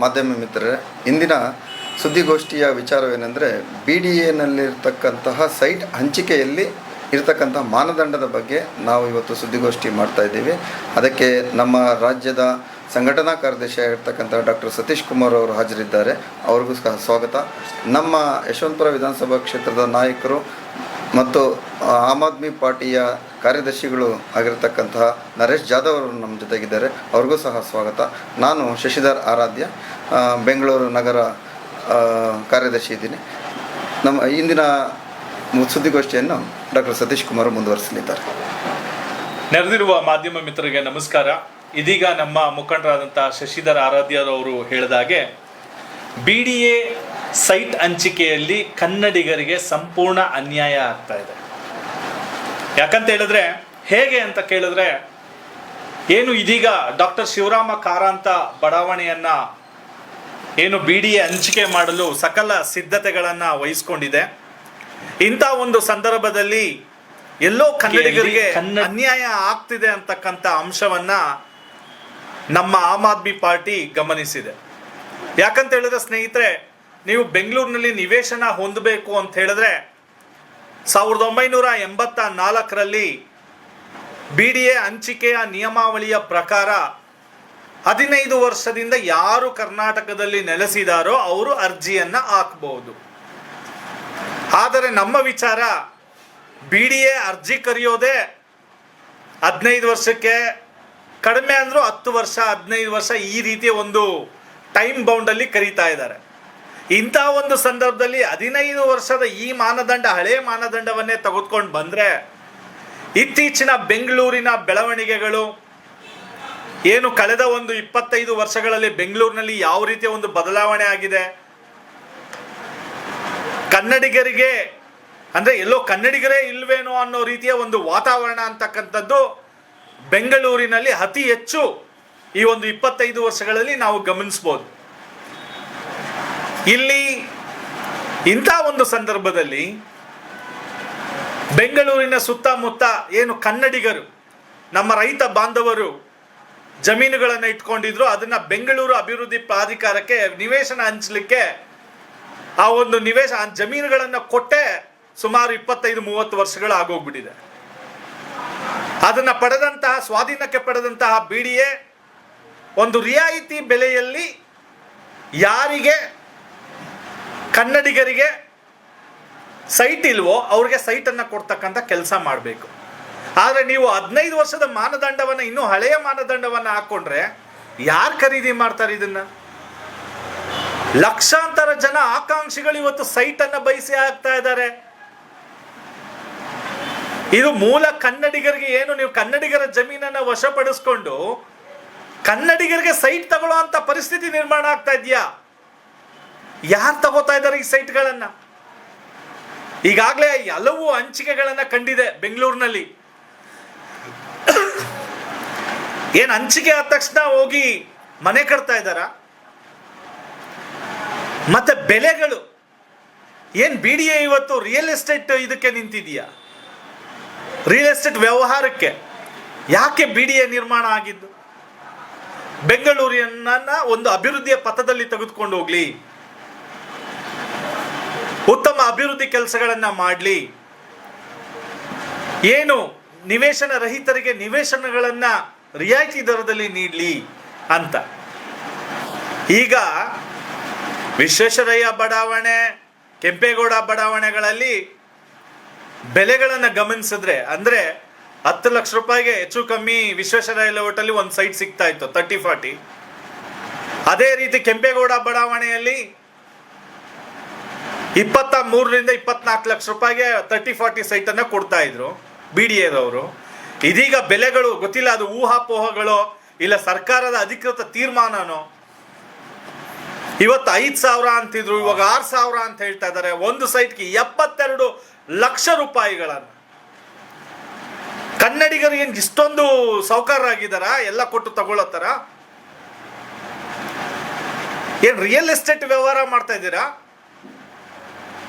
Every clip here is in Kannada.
ಮಾಧ್ಯಮ ಮಿತ್ರರೇ, ಇಂದಿನ ಸುದ್ದಿಗೋಷ್ಠಿಯ ವಿಚಾರವೇನೆಂದರೆ BDAನಲ್ಲಿರ್ತಕ್ಕಂತಹ ಸೈಟ್ ಹಂಚಿಕೆಯಲ್ಲಿ ಇರತಕ್ಕಂಥ ಮಾನದಂಡದ ಬಗ್ಗೆ ನಾವು ಇವತ್ತು ಸುದ್ದಿಗೋಷ್ಠಿ ಮಾಡ್ತಾ ಇದ್ದೀವಿ. ಅದಕ್ಕೆ ನಮ್ಮ ರಾಜ್ಯದ ಸಂಘಟನಾ ಕಾರ್ಯದರ್ಶಿ ಆಗಿರ್ತಕ್ಕಂಥ ಡಾಕ್ಟರ್ ಸತೀಶ್ ಕುಮಾರ್ ಅವರು ಹಾಜರಿದ್ದಾರೆ. ಅವ್ರಿಗೂ ಸಹ ಸ್ವಾಗತ. ನಮ್ಮ ಯಶವಂತಪುರ ವಿಧಾನಸಭಾ ಕ್ಷೇತ್ರದ ನಾಯಕರು ಮತ್ತು ಆಮ್ ಆದ್ಮಿ ಪಾರ್ಟಿಯ ಕಾರ್ಯದರ್ಶಿಗಳು ಆಗಿರತಕ್ಕಂತಹ ನರೇಶ್ ಜಾಧವ್ ಅವರು ನಮ್ಮ ಜೊತೆಗಿದ್ದಾರೆ. ಅವ್ರಿಗೂ ಸಹ ಸ್ವಾಗತ. ನಾನು ಶಶಿಧರ್ ಆರಾಧ್ಯ, ಬೆಂಗಳೂರು ನಗರ ಕಾರ್ಯದರ್ಶಿ ಇದ್ದೀನಿ. ನಮ್ಮ ಇಂದಿನ ಸುದ್ದಿಗೋಷ್ಠಿಯನ್ನು ಡಾಕ್ಟರ್ ಸತೀಶ್ ಕುಮಾರ್ ಮುಂದುವರಿಸಲಿದ್ದಾರೆ. ನೆರೆದಿರುವ ಮಾಧ್ಯಮ ಮಿತ್ರರಿಗೆ ನಮಸ್ಕಾರ. ಇದೀಗ ನಮ್ಮ ಮುಖಂಡರಾದಂಥ ಶಶಿಧರ್ ಆರಾಧ್ಯರವರು ಹೇಳಿದಾಗೆ BDA ಸೈಟ್ ಹಂಚಿಕೆಯಲ್ಲಿ ಕನ್ನಡಿಗರಿಗೆ ಸಂಪೂರ್ಣ ಅನ್ಯಾಯ ಆಗ್ತಾ ಇದೆ. ಯಾಕಂತ ಹೇಳಿದ್ರೆ ಹೇಗೆ ಅಂತ ಕೇಳಿದ್ರೆ, ಏನು ಇದೀಗ ಡಾಕ್ಟರ್ ಶಿವರಾಮ ಕಾರಂತ ಬಡಾವಣೆಯನ್ನ ಏನು BDA ಹಂಚಿಕೆ ಮಾಡಲು ಸಕಲ ಸಿದ್ಧತೆಗಳನ್ನು ವಹಿಸ್ಕೊಂಡಿದೆ. ಇಂಥ ಒಂದು ಸಂದರ್ಭದಲ್ಲಿ ಎಲ್ಲೋ ಕನ್ನಡಿಗರಿಗೆ ಅನ್ಯಾಯ ಆಗ್ತಿದೆ ಅಂತಕ್ಕಂಥ ಅಂಶವನ್ನ ನಮ್ಮ ಆಮ್ ಆದ್ಮಿ ಪಾರ್ಟಿ ಗಮನಿಸಿದೆ. ಯಾಕಂತ ಹೇಳಿದ್ರೆ ಸ್ನೇಹಿತರೆ, ನೀವು ಬೆಂಗಳೂರಿನಲ್ಲಿ ನಿವೇಶನ ಹೊಂದಬೇಕು ಅಂತ ಹೇಳಿದ್ರೆ 1984ರಲ್ಲಿ BDA ಹಂಚಿಕೆಯ ನಿಯಮಾವಳಿಯ ಪ್ರಕಾರ 15 ವರ್ಷದಿಂದ ಯಾರು ಕರ್ನಾಟಕದಲ್ಲಿ ನೆಲೆಸಿದಾರೋ ಅವರು ಅರ್ಜಿಯನ್ನ ಹಾಕಬಹುದು. ಆದರೆ ನಮ್ಮ ವಿಚಾರ, BDA ಅರ್ಜಿ ಕರೆಯೋದೇ 15 ವರ್ಷಕ್ಕೆ, ಕಡಿಮೆ ಅಂದ್ರೂ 10 ವರ್ಷ 15 ವರ್ಷ ಈ ರೀತಿಯ ಒಂದು ಟೈಮ್ ಬೌಂಡಲ್ಲಿ ಕರೀತಾ ಇದ್ದಾರೆ. ಇಂಥ ಒಂದು ಸಂದರ್ಭದಲ್ಲಿ 15 ವರ್ಷದ ಈ ಮಾನದಂಡ, ಹಳೆಯ ಮಾನದಂಡವನ್ನೇ ತೆಗೆದುಕೊಂಡು ಬಂದರೆ ಇತ್ತೀಚಿನ ಬೆಂಗಳೂರಿನ ಬೆಳವಣಿಗೆಗಳು ಏನು ಕಳೆದ ಒಂದು 25 ವರ್ಷಗಳಲ್ಲಿ ಬೆಂಗಳೂರಿನಲ್ಲಿ ಯಾವ ರೀತಿಯ ಒಂದು ಬದಲಾವಣೆ ಆಗಿದೆ, ಕನ್ನಡಿಗರಿಗೆ ಅಂದರೆ ಎಲ್ಲೋ ಕನ್ನಡಿಗರೇ ಇಲ್ವೇನೋ ಅನ್ನೋ ರೀತಿಯ ಒಂದು ವಾತಾವರಣ ಅಂತಕ್ಕಂಥದ್ದು ಬೆಂಗಳೂರಿನಲ್ಲಿ ಅತಿ ಹೆಚ್ಚು ಈ ಒಂದು 25 ವರ್ಷಗಳಲ್ಲಿ ನಾವು ಗಮನಿಸ್ಬೋದು. ಇಲ್ಲಿ ಇಂಥ ಒಂದು ಸಂದರ್ಭದಲ್ಲಿ ಬೆಂಗಳೂರಿನ ಸುತ್ತಮುತ್ತ ಏನು ಕನ್ನಡಿಗರು, ನಮ್ಮ ರೈತ ಬಾಂಧವರು ಜಮೀನುಗಳನ್ನು ಇಟ್ಕೊಂಡಿದ್ರು, ಅದನ್ನ ಬೆಂಗಳೂರು ಅಭಿವೃದ್ಧಿ ಪ್ರಾಧಿಕಾರಕ್ಕೆ ನಿವೇಶನ ಹಂಚಲಿಕ್ಕೆ ಆ ಒಂದು ಜಮೀನುಗಳನ್ನು ಕೊಟ್ಟೆ ಸುಮಾರು 25-30 ವರ್ಷಗಳು ಆಗೋಗ್ಬಿಟ್ಟಿದೆ. ಅದನ್ನ ಪಡೆದಂತಹ, ಸ್ವಾಧೀನಕ್ಕೆ ಪಡೆದಂತಹ BDA ಒಂದು ರಿಯಾಯಿತಿ ಬೆಲೆಯಲ್ಲಿ ಯಾರಿಗೆ ಕನ್ನಡಿಗರಿಗೆ ಸೈಟ್ ಇಲ್ವೋ ಅವ್ರಿಗೆ ಸೈಟನ್ನು ಕೊಡ್ತಕ್ಕಂಥ ಕೆಲಸ ಮಾಡಬೇಕು. ಆದರೆ ನೀವು 15 ವರ್ಷದ ಮಾನದಂಡವನ್ನು, ಇನ್ನೂ ಹಳೆಯ ಮಾನದಂಡವನ್ನು ಹಾಕೊಂಡ್ರೆ ಯಾರು ಖರೀದಿ ಮಾಡ್ತಾರೆ ಇದನ್ನ? ಲಕ್ಷಾಂತರ ಜನ ಆಕಾಂಕ್ಷಿಗಳು ಇವತ್ತು ಸೈಟನ್ನು ಬಯಸಿ ಹಾಕ್ತಾ ಇದ್ದಾರೆ. ಇದು ಮೂಲ ಕನ್ನಡಿಗರಿಗೆ, ಏನು ನೀವು ಕನ್ನಡಿಗರ ಜಮೀನನ್ನು ವಶಪಡಿಸ್ಕೊಂಡು ಕನ್ನಡಿಗರಿಗೆ ಸೈಟ್ ತಗೊಳ್ಳೋ ಅಂತ ಪರಿಸ್ಥಿತಿ ನಿರ್ಮಾಣ ಆಗ್ತಾ ಇದೆಯಾ? ಯಾರು ತಗೋತಾ ಇದ್ದಾರೆ ಈ ಸೈಟ್ಗಳನ್ನ? ಈಗಾಗಲೇ ಹಲವು ಹಂಚಿಕೆಗಳನ್ನ ಕಂಡಿದೆ ಬೆಂಗಳೂರಿನಲ್ಲಿ. ಏನು ಹಂಚಿಕೆ ಆದ ತಕ್ಷಣ ಹೋಗಿ ಮನೆ ಕಟ್ತಾ ಇದ್ದಾರ? ಮತ್ತೆ ಬೆಲೆಗಳು ಏನು BDA ಇವತ್ತು ರಿಯಲ್ ಎಸ್ಟೇಟ್ ಇದಕ್ಕೆ ನಿಂತಿದೆಯಾ? ರಿಯಲ್ ಎಸ್ಟೇಟ್ ವ್ಯವಹಾರಕ್ಕೆ ಯಾಕೆ BDA ನಿರ್ಮಾಣ ಆಗಿದ್ದು? ಬೆಂಗಳೂರಿನ ಒಂದು ಅಭಿವೃದ್ಧಿಯ ಪಥದಲ್ಲಿ ತೆಗೆದುಕೊಂಡು ಹೋಗ್ಲಿ, ಉತ್ತಮ ಅಭಿವೃದ್ಧಿ ಕೆಲಸಗಳನ್ನ ಮಾಡಲಿ, ಏನು ನಿವೇಶನ ರಹಿತರಿಗೆ ನಿವೇಶನಗಳನ್ನ ರಿಯಾಯಿತಿ ದರದಲ್ಲಿ ನೀಡಲಿ ಅಂತ. ಈಗ ವಿಶ್ವೇಶ್ವರಯ್ಯ ಬಡಾವಣೆ, ಕೆಂಪೇಗೌಡ ಬಡಾವಣೆಗಳಲ್ಲಿ ಬೆಲೆಗಳನ್ನು ಗಮನಿಸಿದ್ರೆ, ಅಂದರೆ 10 ಲಕ್ಷ ರೂಪಾಯಿಗೆ ಹೆಚ್ಚು ಕಮ್ಮಿ ವಿಶ್ವೇಶ್ವರಯ್ಯ ಲೇಔಟಲ್ಲಿ ಒಂದು ಸೈಟ್ ಸಿಗ್ತಾ ಇತ್ತು 30-40. ಅದೇ ರೀತಿ ಕೆಂಪೇಗೌಡ ಬಡಾವಣೆಯಲ್ಲಿ 23-24 ಲಕ್ಷ ರೂಪಾಯಿಗೆ 30-40 ಸೈಟನ್ನು ಕೊಡ್ತಾ ಇದ್ರು BDAದವರು. ಇದೀಗ ಬೆಲೆಗಳು ಗೊತ್ತಿಲ್ಲ, ಅದು ಊಹಾಪೋಹಗಳು ಇಲ್ಲ ಸರ್ಕಾರದ ಅಧಿಕೃತ ತೀರ್ಮಾನನೋ. ಇವತ್ತು 5,000 ಅಂತಿದ್ರು, ಇವಾಗ 6,000 ಅಂತ ಹೇಳ್ತಾ ಇದ್ದಾರೆ. ಒಂದು ಸೈಟ್ಗೆ 72 ಲಕ್ಷ ರೂಪಾಯಿಗಳನ್ನು. ಕನ್ನಡಿಗರು ಏನು ಇಷ್ಟೊಂದು ಸೌಕರ್ಯರಾಗಿದ್ದಾರ ಎಲ್ಲ ಕೊಟ್ಟು ತಗೊಳ್ಳೋತಾರ? ಏನು ರಿಯಲ್ ಎಸ್ಟೇಟ್ ವ್ಯವಹಾರ ಮಾಡ್ತಾ ಇದ್ದೀರಾ?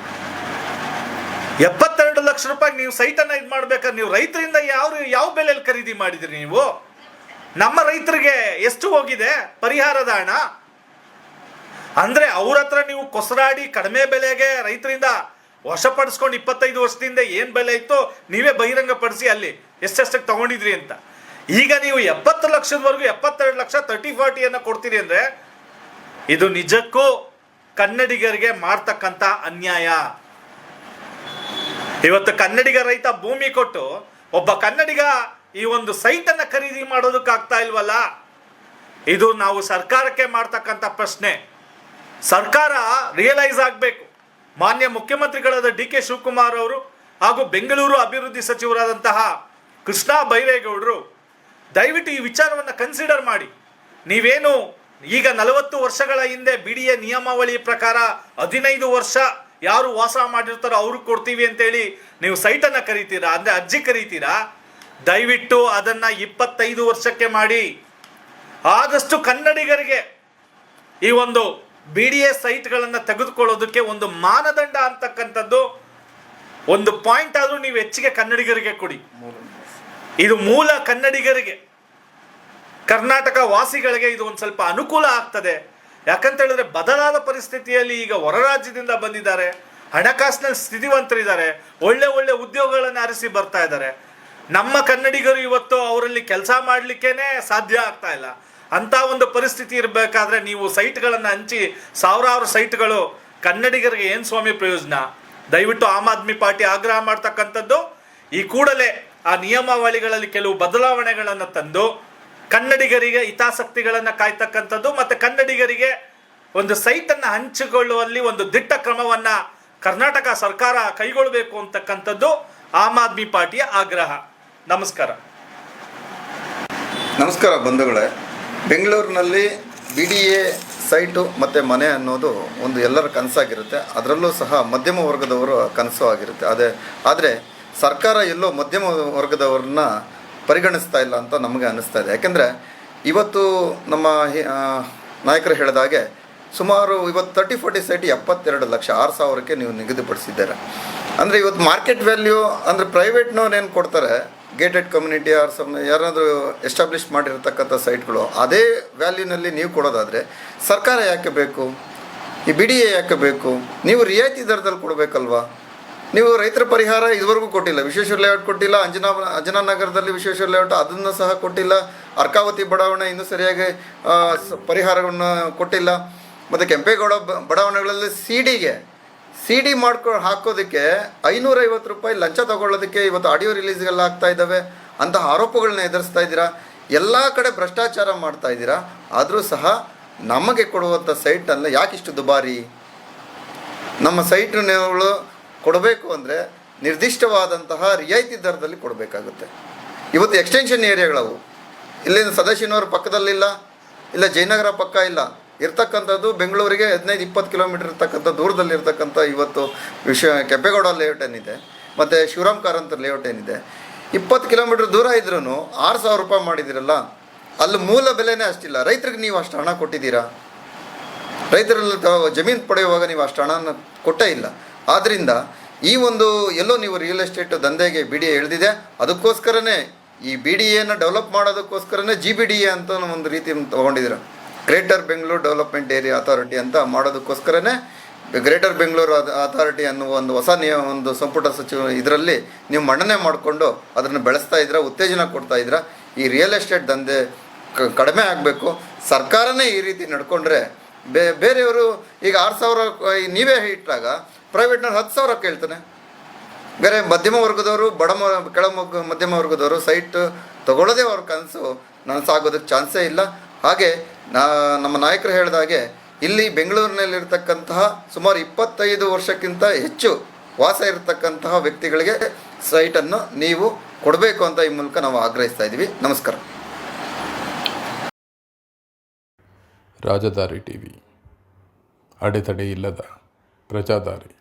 72 ಲಕ್ಷ ರೂಪಾಯಿ ನೀವು ಸೈಟನ್ನು ಇದು ಮಾಡ್ಬೇಕಾದ್ರೆ ನೀವು ರೈತರಿಂದ ಯಾವ ಬೆಲೆಯಲ್ಲಿ ಖರೀದಿ ಮಾಡಿದ್ರಿ? ನೀವು ನಮ್ಮ ರೈತರಿಗೆ ಎಷ್ಟು ಹೋಗಿದೆ ಪರಿಹಾರದ ಹಣ? ಅಂದರೆ ಅವ್ರ ಹತ್ರ ನೀವು ಕೊಸರಾಡಿ ಕಡಿಮೆ ಬೆಲೆಗೆ ರೈತರಿಂದ ವಶಪಡಿಸ್ಕೊಂಡು 25 ವರ್ಷದಿಂದ ಏನು ಬೆಲೆ ಇತ್ತು ನೀವೇ ಬಹಿರಂಗಪಡಿಸಿ ಅಲ್ಲಿ ಎಷ್ಟೆಷ್ಟಕ್ಕೆ ತಗೊಂಡಿದ್ರಿ ಅಂತ. ಈಗ ನೀವು 70 ಲಕ್ಷದವರೆಗೂ 72 ಲಕ್ಷ 30-40 ಕೊಡ್ತೀರಿ ಅಂದರೆ ಇದು ನಿಜಕ್ಕೂ ಕನ್ನಡಿಗರಿಗೆ ಮಾಡ್ತಕ್ಕಂಥ ಅನ್ಯಾಯ. ಇವತ್ತು ಕನ್ನಡಿಗ ರೈತ ಭೂಮಿ ಕೊಟ್ಟು ಒಬ್ಬ ಕನ್ನಡಿಗ ಈ ಒಂದು ಸೈಟನ್ನು ಖರೀದಿ ಮಾಡೋದಕ್ಕಾಗ್ತಾ ಇಲ್ವಲ್ಲ. ಇದು ನಾವು ಸರ್ಕಾರಕ್ಕೆ ಮಾಡ್ತಕ್ಕಂಥ ಪ್ರಶ್ನೆ. ಸರ್ಕಾರ ರಿಯಲೈಸ್ ಆಗಬೇಕು. ಮಾನ್ಯ ಮುಖ್ಯಮಂತ್ರಿಗಳಾದ ಡಿ ಕೆ ಶಿವಕುಮಾರ್ ಅವರು ಹಾಗೂ ಬೆಂಗಳೂರು ಅಭಿವೃದ್ಧಿ ಸಚಿವರಾದಂತಹ ಕೃಷ್ಣ ಬೈರೇಗೌಡರು ದಯವಿಟ್ಟು ಈ ವಿಚಾರವನ್ನು ಕನ್ಸಿಡರ್ ಮಾಡಿ. ನೀವೇನು ಈಗ 40 ವರ್ಷಗಳ ಹಿಂದೆ BDA ನಿಯಮಾವಳಿ ಪ್ರಕಾರ 15 ವರ್ಷ ಯಾರು ವಾಸ ಮಾಡಿರ್ತಾರೋ ಅವ್ರಿಗೆ ಕೊಡ್ತೀವಿ ಅಂತೇಳಿ ನೀವು ಸೈಟನ್ನು ಕರೀತೀರಾ, ಅಂದರೆ ಅರ್ಜಿ ಕರೀತೀರಾ. ದಯವಿಟ್ಟು ಅದನ್ನು 25 ವರ್ಷಕ್ಕೆ ಮಾಡಿ. ಆದಷ್ಟು ಕನ್ನಡಿಗರಿಗೆ ಈ ಒಂದು BDA ಸೈಟ್ಗಳನ್ನು ತೆಗೆದುಕೊಳ್ಳೋದಕ್ಕೆ ಒಂದು ಮಾನದಂಡ ಅಂತಕ್ಕಂಥದ್ದು ಒಂದು ಪಾಯಿಂಟ್ ಆದರೂ ನೀವು ಹೆಚ್ಚಿಗೆ ಕನ್ನಡಿಗರಿಗೆ ಕೊಡಿ. ಇದು ಮೂಲ ಕನ್ನಡಿಗರಿಗೆ, ಕರ್ನಾಟಕ ವಾಸಿಗಳಿಗೆ ಇದು ಒಂದು ಸ್ವಲ್ಪ ಅನುಕೂಲ ಆಗ್ತದೆ. ಯಾಕಂತ ಹೇಳಿದ್ರೆ ಬದಲಾದ ಪರಿಸ್ಥಿತಿಯಲ್ಲಿ ಈಗ ಹೊರ ರಾಜ್ಯದಿಂದ ಬಂದಿದ್ದಾರೆ, ಹಣಕಾಸಿನಲ್ಲಿ ಸ್ಥಿತಿವಂತರಿದ್ದಾರೆ, ಒಳ್ಳೆ ಒಳ್ಳೆ ಉದ್ಯೋಗಗಳನ್ನು ಅರಸಿ ಬರ್ತಾ ಇದ್ದಾರೆ. ನಮ್ಮ ಕನ್ನಡಿಗರು ಇವತ್ತು ಅವರಲ್ಲಿ ಕೆಲಸ ಮಾಡಲಿಕ್ಕೇನೆ ಸಾಧ್ಯ ಆಗ್ತಾ ಇಲ್ಲ. ಅಂಥ ಒಂದು ಪರಿಸ್ಥಿತಿ ಇರಬೇಕಾದ್ರೆ ನೀವು ಸೈಟ್ಗಳನ್ನು ಹಂಚಿ ಸಾವಿರಾರು ಸೈಟ್ಗಳು ಕನ್ನಡಿಗರಿಗೆ ಏನು ಸ್ವಾಮಿ ಪ್ರಯೋಜನ? ದಯವಿಟ್ಟು ಆಮ್ ಆದ್ಮಿ ಪಾರ್ಟಿ ಆಗ್ರಹ ಮಾಡ್ತಕ್ಕಂಥದ್ದು ಈ ಕೂಡಲೇ ಆ ನಿಯಮಾವಳಿಗಳಲ್ಲಿ ಕೆಲವು ಬದಲಾವಣೆಗಳನ್ನು ತಂದು ಕನ್ನಡಿಗರಿಗೆ ಹಿತಾಸಕ್ತಿಗಳನ್ನು ಕಾಯ್ತಕ್ಕಂಥದ್ದು ಮತ್ತು ಕನ್ನಡಿಗರಿಗೆ ಒಂದು ಸೈಟನ್ನು ಹಂಚಿಕೊಳ್ಳುವಲ್ಲಿ ಒಂದು ದಿಟ್ಟ ಕ್ರಮವನ್ನು ಕರ್ನಾಟಕ ಸರ್ಕಾರ ಕೈಗೊಳ್ಳಬೇಕು ಅಂತಕ್ಕಂಥದ್ದು ಆಮ್ ಆದ್ಮಿ ಪಾರ್ಟಿಯ ಆಗ್ರಹ. ನಮಸ್ಕಾರ. ನಮಸ್ಕಾರ ಬಂಧುಗಳೇ. ಬೆಂಗಳೂರಿನಲ್ಲಿ BDA ಸೈಟು ಮತ್ತು ಮನೆ ಅನ್ನೋದು ಒಂದು ಎಲ್ಲರ ಕನಸಾಗಿರುತ್ತೆ. ಅದರಲ್ಲೂ ಸಹ ಮಧ್ಯಮ ವರ್ಗದವರು ಕನಸು ಆಗಿರುತ್ತೆ. ಆದರೆ ಸರ್ಕಾರ ಎಲ್ಲೋ ಮಧ್ಯಮ ವರ್ಗದವ್ರನ್ನ ಪರಿಗಣಿಸ್ತಾ ಇಲ್ಲ ಅಂತ ನಮಗೆ ಅನ್ನಿಸ್ತಾ ಇದೆ. ಯಾಕೆಂದರೆ ಇವತ್ತು ನಮ್ಮ ನಾಯಕರು ಹೇಳಿದಾಗೆ ಸುಮಾರು ಇವತ್ತು 30-40 ಸೈಟ್ 72 ಲಕ್ಷ 6,000ಕ್ಕೆ ನೀವು ನಿಗದಿಪಡಿಸಿದ್ದಾರೆ. ಅಂದರೆ ಇವತ್ತು ಮಾರ್ಕೆಟ್ ವ್ಯಾಲ್ಯೂ ಅಂದರೆ ಪ್ರೈವೇಟ್ನವ್ರು ಏನು ಕೊಡ್ತಾರೆ, ಗೇಟೆಡ್ ಕಮ್ಯುನಿಟಿ ಆರ್ ಯಾರಾದರೂ ಎಸ್ಟಾಬ್ಲಿಷ್ ಮಾಡಿರ್ತಕ್ಕಂಥ ಸೈಟ್ಗಳು ಅದೇ ವ್ಯಾಲ್ಯೂನಲ್ಲಿ ನೀವು ಕೊಡೋದಾದರೆ ಸರ್ಕಾರ ಯಾಕೆ ಬೇಕು? ಈ BDA ಯಾಕೆ ಬೇಕು? ನೀವು ರಿಯಾಯಿತಿ ದರದಲ್ಲಿ ಕೊಡಬೇಕಲ್ವಾ? ನೀವು ರೈತರ ಪರಿಹಾರ ಇದುವರೆಗೂ ಕೊಟ್ಟಿಲ್ಲ. ವಿಶ್ವೇಶ್ವರ ಲೇಔಟ್ ಕೊಟ್ಟಿಲ್ಲ, ಅಂಜನಾನಗರದಲ್ಲಿ ವಿಶ್ವೇಶ್ವರ ಲೇಔಟ್ ಅದನ್ನು ಸಹ ಕೊಟ್ಟಿಲ್ಲ. ಅರ್ಕಾವತಿ ಬಡಾವಣೆ ಇನ್ನೂ ಸರಿಯಾಗಿ ಪರಿಹಾರವನ್ನು ಕೊಟ್ಟಿಲ್ಲ. ಮತ್ತು ಕೆಂಪೇಗೌಡ ಬಡಾವಣೆಗಳಲ್ಲಿ CD ಹಾಕೋದಕ್ಕೆ 550 ರೂಪಾಯಿ ಲಂಚ ತಗೊಳ್ಳೋದಕ್ಕೆ ಇವತ್ತು ಆಡಿಯೋ ರಿಲೀಸ್ಗೆಲ್ಲ ಆಗ್ತಾ ಇದ್ದಾವೆ. ಅಂತಹ ಆರೋಪಗಳನ್ನ ಎದುರಿಸ್ತಾ ಇದ್ದೀರಾ. ಎಲ್ಲ ಕಡೆ ಭ್ರಷ್ಟಾಚಾರ ಮಾಡ್ತಾ ಇದ್ದೀರಾ. ಆದರೂ ಸಹ ನಮಗೆ ಕೊಡುವಂಥ ಸೈಟನ್ನು ಯಾಕಿಷ್ಟು ದುಬಾರಿ? ನಮ್ಮ ಸೈಟ್ಗಳು ಕೊಡಬೇಕು ಅಂದರೆ ನಿರ್ದಿಷ್ಟವಾದಂತಹ ರಿಯಾಯಿತಿ ದರದಲ್ಲಿ ಕೊಡಬೇಕಾಗುತ್ತೆ. ಇವತ್ತು ಎಕ್ಸ್ಟೆನ್ಷನ್ ಏರಿಯಾಗಳವು ಇಲ್ಲಿಂದ ಸದಾಶಿವನಗರ ಪಕ್ಕದಲ್ಲಿಲ್ಲ, ಇಲ್ಲ ಜಯನಗರ ಪಕ್ಕ ಇಲ್ಲ, ಇರ್ತಕ್ಕಂಥದ್ದು ಬೆಂಗಳೂರಿಗೆ 15-20 ಕಿಲೋಮೀಟರ್ ಇರ್ತಕ್ಕಂಥ ದೂರದಲ್ಲಿರ್ತಕ್ಕಂಥ ಇವತ್ತು ಕೆಂಪೇಗೌಡ ಲೇಔಟ್ ಏನಿದೆ ಮತ್ತು ಶಿವರಾಮ್ ಕಾರಂತ ಲೇಔಟ್ ಏನಿದೆ 20 ಕಿಲೋಮೀಟರ್ ದೂರ ಇದ್ರೂ 6,000 ರೂಪಾಯಿ ಮಾಡಿದ್ದೀರಲ್ಲ, ಅಲ್ಲಿ ಮೂಲ ಬೆಲೆನೇ ಅಷ್ಟಿಲ್ಲ. ರೈತರಿಗೆ ನೀವು ಅಷ್ಟು ಹಣ ಕೊಟ್ಟಿದ್ದೀರಾ? ರೈತರಲ್ಲಿ ಜಮೀನು ಪಡೆಯುವಾಗ ನೀವು ಅಷ್ಟು ಹಣನ ಕೊಟ್ಟೇ ಇಲ್ಲ. ಆದ್ದರಿಂದ ಈ ಒಂದು ಎಲ್ಲೋ ನೀವು ರಿಯಲ್ ಎಸ್ಟೇಟ್ ದಂಧೆಗೆ BDA ಎಳೆದಿದೆ. ಅದಕ್ಕೋಸ್ಕರನೇ ಈ BDAನ ಡೆವಲಪ್ ಮಾಡೋದಕ್ಕೋಸ್ಕರನೇ GBDA ಅಂತ ಒಂದು ರೀತಿ ತೊಗೊಂಡಿದ್ದೀರ. Greater Bengaluru development area authority ಅಂತ ಮಾಡೋದಕ್ಕೋಸ್ಕರನೇ ಗ್ರೇಟರ್ ಬೆಂಗಳೂರು ಅಥಾರಿಟಿ ಅನ್ನುವ ಒಂದು ಹೊಸ ಒಂದು ಸಂಪುಟ ಸಚಿವ ಇದರಲ್ಲಿ ನೀವು ಮಂಡನೆ ಮಾಡಿಕೊಂಡು ಅದನ್ನು ಬೆಳೆಸ್ತಾ ಇದ್ದೀರಾ, ಉತ್ತೇಜನ ಕೊಡ್ತಾ ಇದ್ದೀರಾ. ಈ ರಿಯಲ್ ಎಸ್ಟೇಟ್ ದಂಧೆ ಕಡಿಮೆ ಆಗಬೇಕು. ಸರ್ಕಾರನೇ ಈ ರೀತಿ ನಡ್ಕೊಂಡ್ರೆ ಬೇರೆಯವರು ಈಗ 6,000 ನೀವೇ ಇಟ್ಟಾಗ ಪ್ರೈವೇಟ್ನವ್ರು 10,000 ಕೇಳ್ತಾನೆ. ಬೇರೆ ಮಧ್ಯಮ ವರ್ಗದವರು ಮಧ್ಯಮ ವರ್ಗದವರು ಸೈಟ್ ತೊಗೊಳ್ಳೋದೇ ಅವ್ರ ನನಸಾಗೋದಕ್ಕೆ ಚಾನ್ಸೇ ಇಲ್ಲ. ಹಾಗೆ ನಮ್ಮ ನಾಯಕರು ಹೇಳಿದಾಗೆ ಇಲ್ಲಿ ಬೆಂಗಳೂರಿನಲ್ಲಿರ್ತಕ್ಕಂತಹ ಸುಮಾರು 25 ವರ್ಷಕ್ಕಿಂತ ಹೆಚ್ಚು ವಾಸ ಇರತಕ್ಕಂತಹ ವ್ಯಕ್ತಿಗಳಿಗೆ ಸೈಟನ್ನು ನೀವು ಕೊಡಬೇಕು ಅಂತ ಈ ಮೂಲಕ ನಾವು ಆಗ್ರಹಿಸ್ತಾ ಇದ್ದೀವಿ. ನಮಸ್ಕಾರ. ರಾಜಧಾರಿ TV, ಅಡೆತಡೆ ಇಲ್ಲದ ಪ್ರಜಾದಾರಿ.